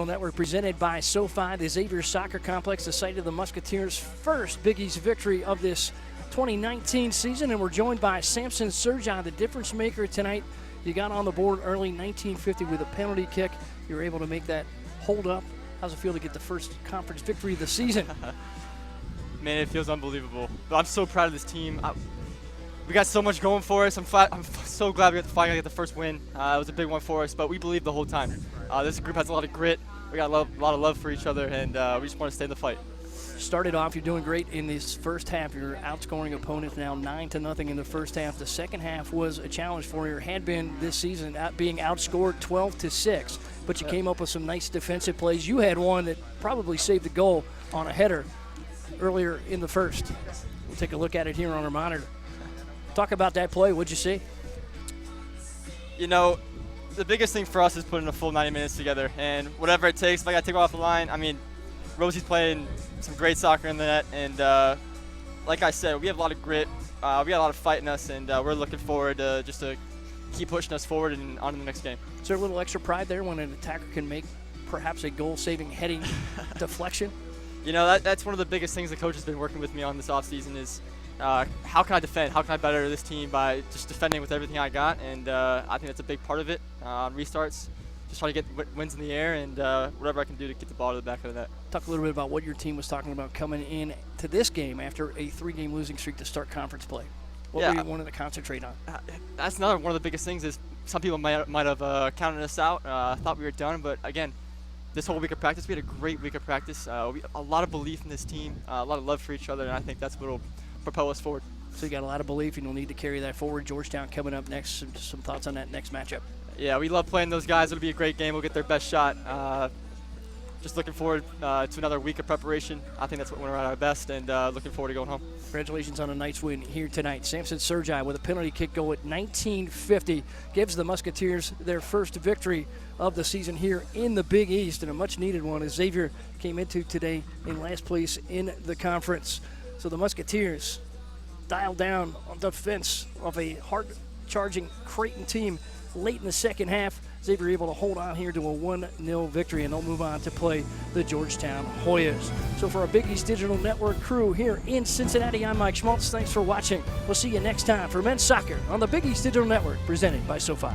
Digital Network presented by SoFi, the Xavier Soccer Complex, the site of the Musketeers' first Big East victory of this 2019 season. And we're joined by Samson Sergi, the difference maker tonight. You got on the board early, 1950 with a penalty kick. You were able to make that hold up. How's it feel to get the first conference victory of the season? Man, it feels unbelievable. But I'm so proud of this team. We got so much going for us. I'm so glad we finally get the first win. It was a big one for us, but we believed the whole time. This group has a lot of grit. We got a lot of love for each other, and we just want to stay in the fight. Started off, you're doing great in this first half. You're outscoring opponents now 9-0 in the first half. The second half was a challenge for you. Had been this season being outscored 12-6, but you came up with some nice defensive plays. You had one that probably saved the goal on a header earlier in the first. We'll take a look at it here on our monitor. Talk about that play. What'd you see? You know, the biggest thing for us is putting a full 90 minutes together, and whatever it takes. If I got to take off the line, I mean, Rosie's playing some great soccer in the net, and like I said, we have a lot of grit. We got a lot of fight in us, and we're looking forward to just to keep pushing us forward and on to the next game. Is there a little extra pride there when an attacker can make perhaps a goal-saving heading deflection? You know, that's one of the biggest things the coach has been working with me on this offseason is how can I defend? How can I better this team by just defending with everything I got? And I think that's a big part of it. On restarts, just try to get wins in the air and whatever I can do to get the ball to the back of the net. Talk a little bit about what your team was talking about coming in to this game after a 3-game losing streak to start conference play. What were you wanting to concentrate on? That's another one of the biggest things is some people might have counted us out, thought we were done, but again, this whole week of practice, we had a great week of practice. A lot of belief in this team, a lot of love for each other, and I think that's what will propel us forward. So you got a lot of belief, and you'll need to carry that forward. Georgetown coming up next. Some thoughts on that next matchup? Yeah, we love playing those guys. It'll be a great game. We'll get their best shot. Just looking forward to another week of preparation. I think that's when we're at our best, and looking forward to going home. Congratulations on a nice win here tonight. Samson Sergi with a penalty kick goal at 1950 gives the Musketeers their first victory of the season here in the Big East, and a much-needed one as Xavier came into today in last place in the conference. So the Musketeers dialed down on defense of a hard-charging Creighton team late in the second half. Xavier able to hold on here to a 1-0 victory, and they'll move on to play the Georgetown Hoyas. So for our Big East Digital Network crew here in Cincinnati, I'm Mike Schmaltz. Thanks for watching. We'll see you next time for men's soccer on the Big East Digital Network, presented by SoFi.